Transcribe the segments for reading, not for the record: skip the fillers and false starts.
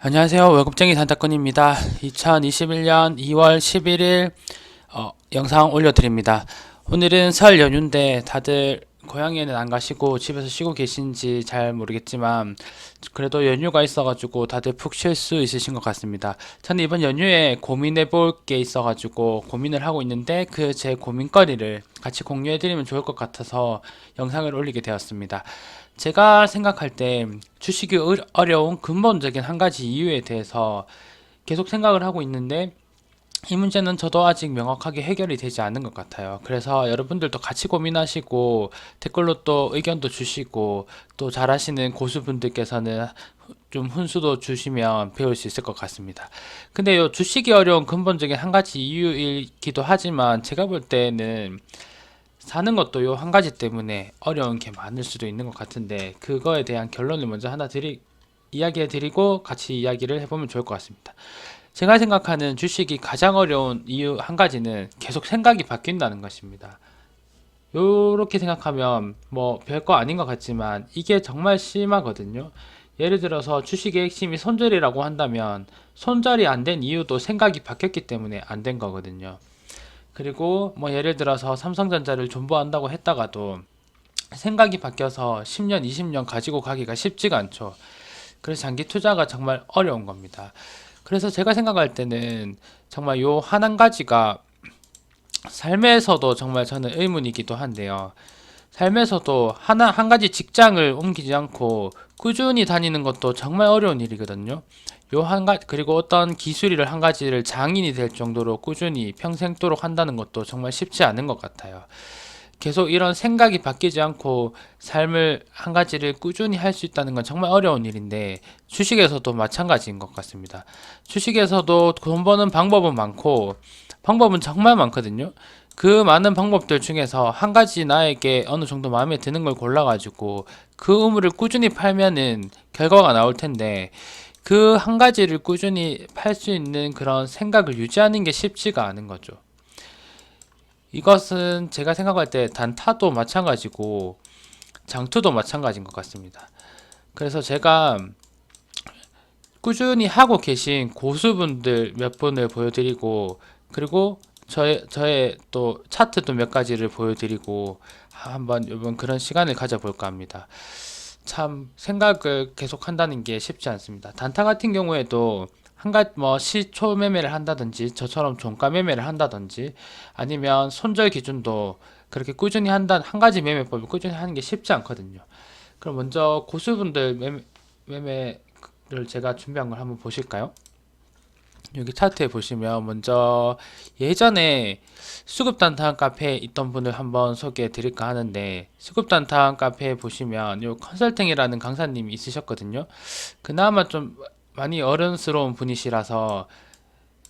안녕하세요. 월급쟁이 산타꾼입니다. 2021년 2월 11일 영상 올려드립니다. 오늘은 설 연휴인데 다들 고향에는 안 가시고 집에서 쉬고 계신지 잘 모르겠지만 그래도 연휴가 있어가지고 다들 푹 쉴 수 있으신 것 같습니다. 저는 이번 연휴에 고민해 볼 게 있어가지고 고민을 하고 있는데 그 제 고민거리를 같이 공유해드리면 좋을 것 같아서 영상을 올리게 되었습니다. 제가 생각할 때 주식이 어려운 근본적인 한 가지 이유에 대해서 계속 생각을 하고 있는데 이 문제는 저도 아직 명확하게 해결이 되지 않는 것 같아요. 그래서 여러분들도 같이 고민하시고 댓글로 또 의견도 주시고 또 잘하시는 고수분들께서는 좀 훈수도 주시면 배울 수 있을 것 같습니다. 근데 요 주식이 어려운 근본적인 한 가지 이유이기도 하지만 제가 볼 때는 사는 것도 요 한 가지 때문에 어려운 게 많을 수도 있는 것 같은데 그거에 대한 결론을 먼저 이야기해 드리고 같이 이야기를 해보면 좋을 것 같습니다. 제가 생각하는 주식이 가장 어려운 이유 한 가지는 계속 생각이 바뀐다는 것입니다. 요렇게 생각하면 뭐 별거 아닌 것 같지만 이게 정말 심하거든요. 예를 들어서 주식의 핵심이 손절이라고 한다면 손절이 안 된 이유도 생각이 바뀌었기 때문에 안 된 거거든요. 그리고 뭐 예를 들어서 삼성전자를 존버한다고 했다가도 생각이 바뀌어서 10년, 20년 가지고 가기가 쉽지가 않죠. 그래서 장기 투자가 정말 어려운 겁니다. 그래서 제가 생각할 때는 정말 요 한 가지가 삶에서도 정말 저는 의문이기도 한데요. 삶에서도 한 가지 직장을 옮기지 않고 꾸준히 다니는 것도 정말 어려운 일이거든요. 그리고 어떤 기술을 한 가지를 장인이 될 정도로 꾸준히 평생도록 한다는 것도 정말 쉽지 않은 것 같아요. 계속 이런 생각이 바뀌지 않고 삶을 한 가지를 꾸준히 할 수 있다는 건 정말 어려운 일인데 주식에서도 마찬가지인 것 같습니다. 주식에서도 돈 버는 방법은 많고 방법은 정말 많거든요. 그 많은 방법들 중에서 한 가지 나에게 어느 정도 마음에 드는 걸 골라가지고 그 우물을 꾸준히 팔면은 결과가 나올 텐데 그 한 가지를 꾸준히 팔 수 있는 그런 생각을 유지하는 게 쉽지가 않은 거죠. 이것은 제가 생각할 때 단타도 마찬가지고 장투도 마찬가지인 것 같습니다. 그래서 제가 꾸준히 하고 계신 고수분들 몇 분을 보여드리고 그리고 저의 또 차트도 몇 가지를 보여드리고 한번 이번 그런 시간을 가져볼까 합니다. 참 생각을 계속 한다는 게 쉽지 않습니다. 단타 같은 경우에도 한 가지 뭐 시초 매매를 한다든지 저처럼 종가 매매를 한다든지 아니면 손절 기준도 그렇게 꾸준히 한 가지 매매법을 꾸준히 하는 게 쉽지 않거든요. 그럼 먼저 고수분들 매매를 제가 준비한 걸 한번 보실까요? 여기 차트에 보시면 먼저 예전에 수급단타 카페에 있던 분을 한번 소개해 드릴까 하는데 수급단타 카페에 보시면 요 컨설팅이라는 강사님이 있으셨거든요. 그나마 좀 많이 어른스러운 분이시라서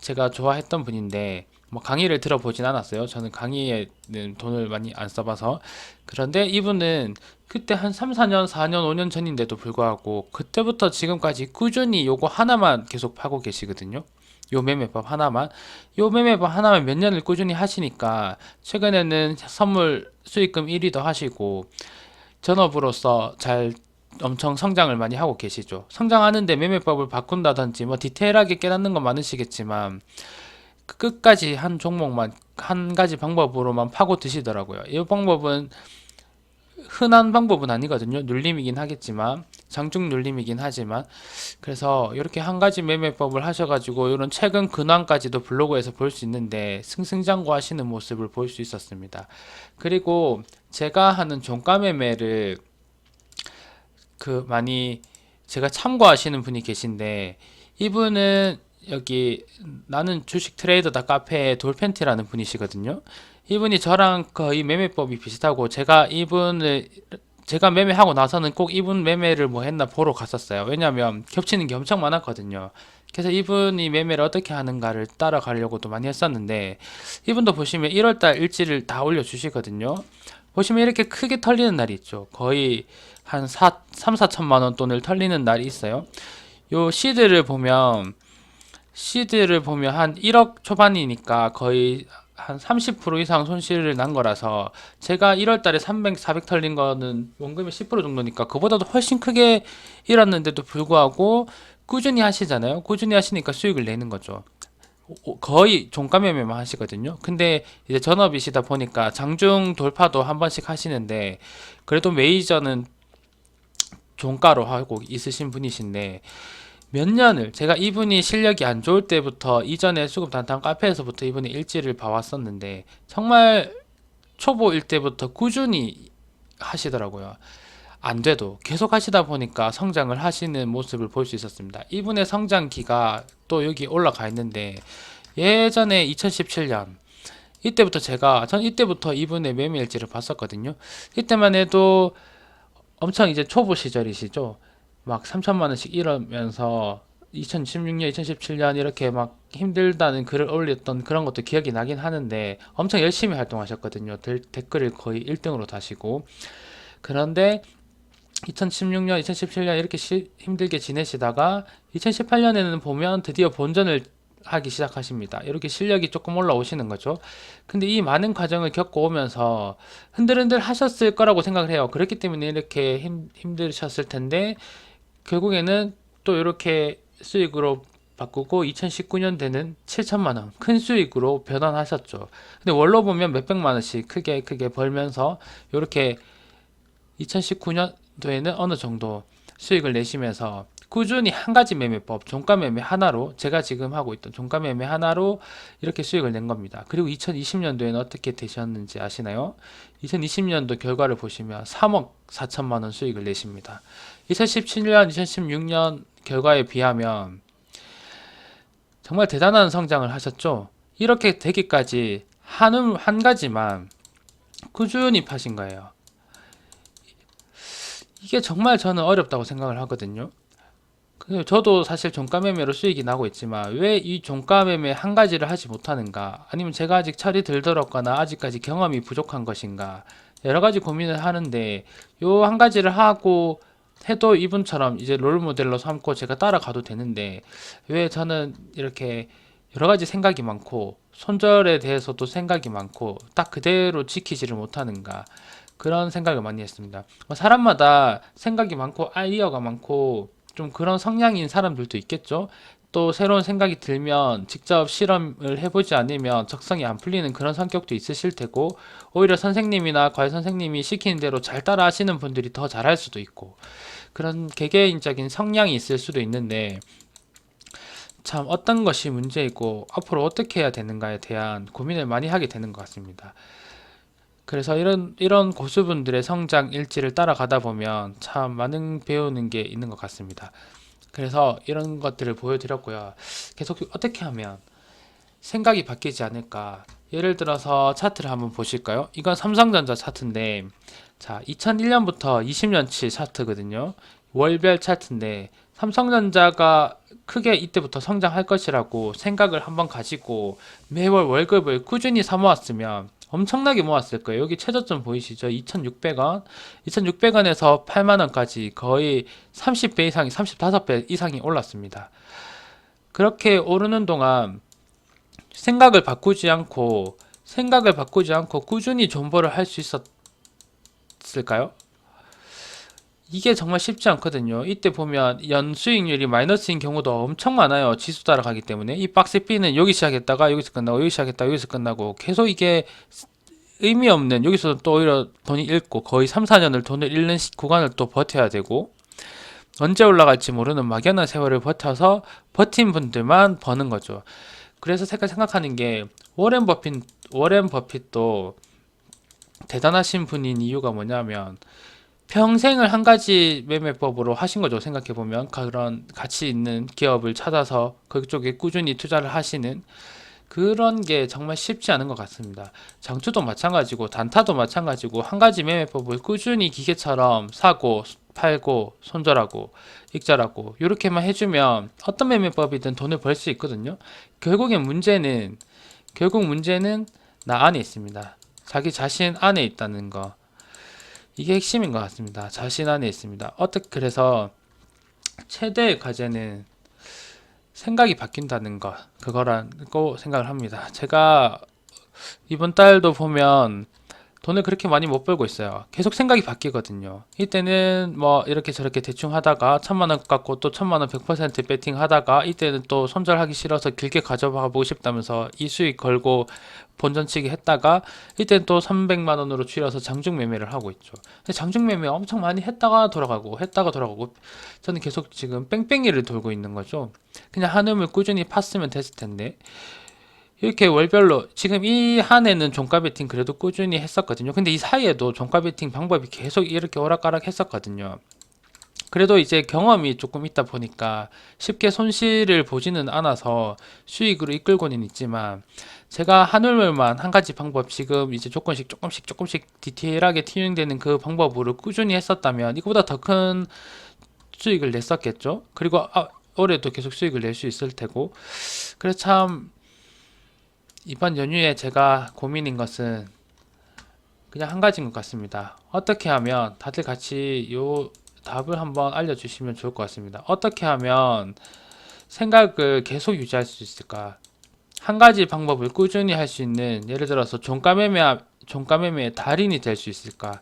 제가 좋아했던 분인데 뭐 강의를 들어보진 않았어요. 저는 강의에는 돈을 많이 안 써봐서. 그런데 이분은 그때 한 3, 4년, 4년, 5년 전인데도 불구하고 그때부터 지금까지 꾸준히 요거 하나만 계속 파고 계시거든요. 요 매매법 하나만. 요 매매법 하나만 몇 년을 꾸준히 하시니까 최근에는 선물 수익금 1위도 하시고 전업으로서 잘 엄청 성장을 많이 하고 계시죠. 성장하는데 매매법을 바꾼다든지 뭐 디테일하게 깨닫는 건 많으시겠지만 끝까지 한 종목만 한 가지 방법으로만 파고 드시더라고요. 이 방법은 흔한 방법은 아니거든요. 눌림이긴 하겠지만 장중 눌림이긴 하지만 그래서 이렇게 한 가지 매매법을 하셔가지고 이런 최근 근황까지도 블로그에서 볼 수 있는데 승승장구하시는 모습을 볼 수 있었습니다. 그리고 제가 하는 종가 매매를 많이 제가 참고하시는 분이 계신데 이분은 여기 나는 주식 트레이더다 카페에 돌팬티라는 분이시거든요. 이분이 저랑 거의 매매법이 비슷하고 제가 매매하고 나서는 꼭 이분 매매를 뭐 했나 보러 갔었어요. 왜냐면 겹치는 게 엄청 많았거든요. 그래서 이분이 매매를 어떻게 하는가를 따라가려고도 많이 했었는데 이분도 보시면 1월달 일지를 다 올려주시거든요. 보시면 이렇게 크게 털리는 날이 있죠. 거의 한 3, 4천만 원 돈을 털리는 날이 있어요. 요 시드를 보면 한 1억 초반이니까 거의 한 30% 이상 손실을 난 거라서 제가 1월 달에 300, 400 털린 거는 원금이 10% 정도니까 그보다도 훨씬 크게 잃었는데도 불구하고 꾸준히 하시잖아요. 꾸준히 하시니까 수익을 내는 거죠. 거의 종가 매매만 하시거든요. 근데 이제 전업이시다 보니까 장중 돌파도 한 번씩 하시는데 그래도 메이저는 종가로 하고 있으신 분이신데 몇 년을 제가 이분이 실력이 안 좋을 때부터 이전에 수급 단타 카페에서부터 이분이 일지를 봐왔었는데 정말 초보일 때부터 꾸준히 하시더라고요. 안 돼도 계속 하시다 보니까 성장을 하시는 모습을 볼 수 있었습니다. 이분의 성장기가 또 여기 올라가 있는데 예전에 2017년 이때부터 전 이때부터 이분의 매매일지를 봤었거든요. 이때만 해도 엄청 이제 초보 시절이시죠. 막 3천만 원씩 이러면서 2016년, 2017년 이렇게 막 힘들다는 글을 올렸던 그런 것도 기억이 나긴 하는데 엄청 열심히 활동하셨거든요. 댓글을 거의 1등으로 다시고. 그런데 2016년, 2017년 이렇게 힘들게 지내시다가 2018년에는 보면 드디어 본전을 하기 시작하십니다. 이렇게 실력이 조금 올라오시는 거죠. 근데 이 많은 과정을 겪고 오면서 흔들흔들 하셨을 거라고 생각을 해요. 그렇기 때문에 이렇게 힘드셨을 텐데 결국에는 또 이렇게 수익으로 바꾸고 2019년대는 7천만 원 큰 수익으로 변환하셨죠. 근데 월로 보면 몇백만 원씩 크게 벌면서 이렇게 2019년도에는 어느 정도 수익을 내시면서 꾸준히 한 가지 매매법, 종가 매매 하나로 제가 지금 하고 있던 종가 매매 하나로 이렇게 수익을 낸 겁니다. 그리고 2020년도에는 어떻게 되셨는지 아시나요? 2020년도 결과를 보시면 3억 4천만 원 수익을 내십니다. 2017년, 2016년 결과에 비하면 정말 대단한 성장을 하셨죠? 이렇게 되기까지 한 가지만 꾸준히 파신 거예요. 이게 정말 저는 어렵다고 생각을 하거든요. 저도 사실 종가 매매로 수익이 나고 있지만 왜 이 종가 매매 한 가지를 하지 못하는가? 아니면 제가 아직 철이 덜 들었거나 아직까지 경험이 부족한 것인가? 여러 가지 고민을 하는데 요 한 가지를 하고 해도 이분처럼 이제 롤 모델로 삼고 제가 따라가도 되는데 왜 저는 이렇게 여러 가지 생각이 많고 손절에 대해서도 생각이 많고 딱 그대로 지키지를 못하는가? 그런 생각을 많이 했습니다. 사람마다 생각이 많고 아이디어가 많고 좀 그런 성향인 사람들도 있겠죠. 또 새로운 생각이 들면 직접 실험을 해보지 않으면 적성이 안 풀리는 그런 성격도 있으실 테고 오히려 선생님이나 과외 선생님이 시키는 대로 잘 따라 하시는 분들이 더 잘할 수도 있고 그런 개개인적인 성향이 있을 수도 있는데 참 어떤 것이 문제이고 앞으로 어떻게 해야 되는가에 대한 고민을 많이 하게 되는 것 같습니다. 그래서 이런 고수분들의 성장 일지를 따라가다 보면 참 많은 배우는 게 있는 것 같습니다. 그래서 이런 것들을 보여드렸고요. 계속 어떻게 하면 생각이 바뀌지 않을까? 예를 들어서 차트를 한번 보실까요? 이건 삼성전자 차트인데, 자, 2001년부터 20년치 차트거든요. 월별 차트인데, 삼성전자가 크게 이때부터 성장할 것이라고 생각을 한번 가지고 매월 월급을 꾸준히 사모았으면 엄청나게 모았을 거예요. 여기 최저점 보이시죠? 2,600원. 2,600원에서 8만 원까지 거의 30배 이상이 35배 이상이 올랐습니다. 그렇게 오르는 동안 생각을 바꾸지 않고 꾸준히 존버를 할 수 있었을까요? 이게 정말 쉽지 않거든요. 이때 보면 연수익률이 마이너스인 경우도 엄청 많아요. 지수 따라가기 때문에. 이 박스 B는 여기 시작했다가 여기서 끝나고 여기 시작했다가 여기서 끝나고 계속 이게 의미 없는 여기서 또 오히려 돈이 잃고 거의 3, 4년을 돈을 잃는 구간을 또 버텨야 되고 언제 올라갈지 모르는 막연한 세월을 버틴 분들만 버는 거죠. 그래서 제가 생각하는 게 워렌 버핏도 대단하신 분인 이유가 뭐냐면 평생을 한 가지 매매법으로 하신 거죠. 생각해보면 그런 가치 있는 기업을 찾아서 그쪽에 꾸준히 투자를 하시는 그런 게 정말 쉽지 않은 것 같습니다. 장투도 마찬가지고 단타도 마찬가지고 한 가지 매매법을 꾸준히 기계처럼 사고 팔고 손절하고 익절하고 이렇게만 해주면 어떤 매매법이든 돈을 벌 수 있거든요. 결국 문제는 나 안에 있습니다. 자기 자신 안에 있다는 거. 이게 핵심인 것 같습니다. 자신 안에 있습니다. 그래서 최대의 과제는 생각이 바뀐다는 것, 그거라고 생각을 합니다. 제가 이번 달도 보면 돈을 그렇게 많이 못 벌고 있어요. 계속 생각이 바뀌거든요. 이때는 뭐 이렇게 저렇게 대충 하다가 1,000만 원 갖고 또 1,000만 원 100% 베팅 하다가 이때는 또 손절하기 싫어서 길게 가져가 보고 싶다면서 이 수익 걸고 본전치기 했다가 이때는 또 300만 원으로 줄여서 장중 매매를 하고 있죠. 근데 장중 매매 엄청 많이 했다가 돌아가고 했다가 돌아가고 저는 계속 지금 뺑뺑이를 돌고 있는 거죠. 그냥 한음을 꾸준히 팠으면 됐을 텐데 이렇게 월별로 지금 이 한 해는 종가 베팅 그래도 꾸준히 했었거든요. 근데 이 사이에도 종가 베팅 방법이 계속 이렇게 오락가락 했었거든요. 그래도 이제 경험이 조금 있다 보니까 쉽게 손실을 보지는 않아서 수익으로 이끌고는 있지만 제가 한울물만 한 가지 방법 지금 이제 조금씩 디테일하게 튜닝되는 그 방법으로 꾸준히 했었다면 이거보다 더 큰 수익을 냈었겠죠. 그리고 올해도 계속 수익을 낼 수 있을 테고 그래서 참 이번 연휴에 제가 고민인 것은 그냥 한 가지인 것 같습니다. 어떻게 하면 다들 같이 요 답을 한번 알려주시면 좋을 것 같습니다. 어떻게 하면 생각을 계속 유지할 수 있을까? 한 가지 방법을 꾸준히 할 수 있는 예를 들어서 종가매매의 달인이 될 수 있을까?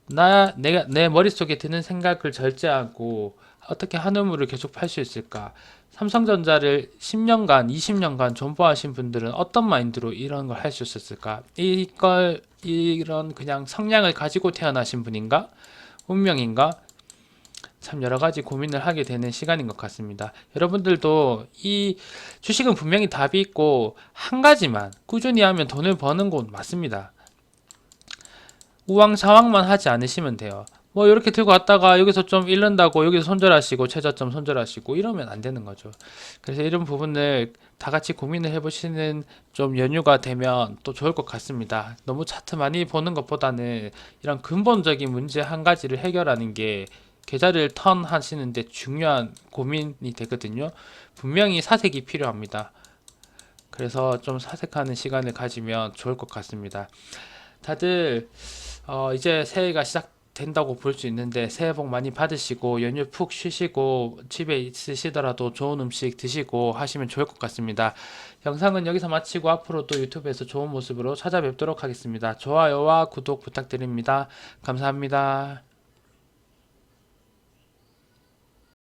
내가 내 머릿속에 드는 생각을 절제하고 어떻게 한우물을 계속 팔 수 있을까? 삼성전자를 10년간, 20년간 존버하신 분들은 어떤 마인드로 이런 걸 할 수 있었을까? 이런 그냥 성량을 가지고 태어나신 분인가? 운명인가? 참 여러 가지 고민을 하게 되는 시간인 것 같습니다. 여러분들도 이 주식은 분명히 답이 있고 한 가지만 꾸준히 하면 돈을 버는 곳 맞습니다. 우왕좌왕만 하지 않으시면 돼요. 뭐 이렇게 들고 왔다가 여기서 좀 잃는다고 여기서 손절하시고 최저점 손절하시고 이러면 안 되는 거죠. 그래서 이런 부분을 다 같이 고민을 해보시는 좀 연휴가 되면 또 좋을 것 같습니다. 너무 차트 많이 보는 것보다는 이런 근본적인 문제 한 가지를 해결하는 게 계좌를 턴하시는데 중요한 고민이 되거든요. 분명히 사색이 필요합니다. 그래서 좀 사색하는 시간을 가지면 좋을 것 같습니다. 다들 이제 새해가 시작된다고 볼 수 있는데 새해 복 많이 받으시고 연휴 푹 쉬시고 집에 있으시더라도 좋은 음식 드시고 하시면 좋을 것 같습니다. 영상은 여기서 마치고 앞으로 또 유튜브에서 좋은 모습으로 찾아뵙도록 하겠습니다. 좋아요와 구독 부탁드립니다. 감사합니다.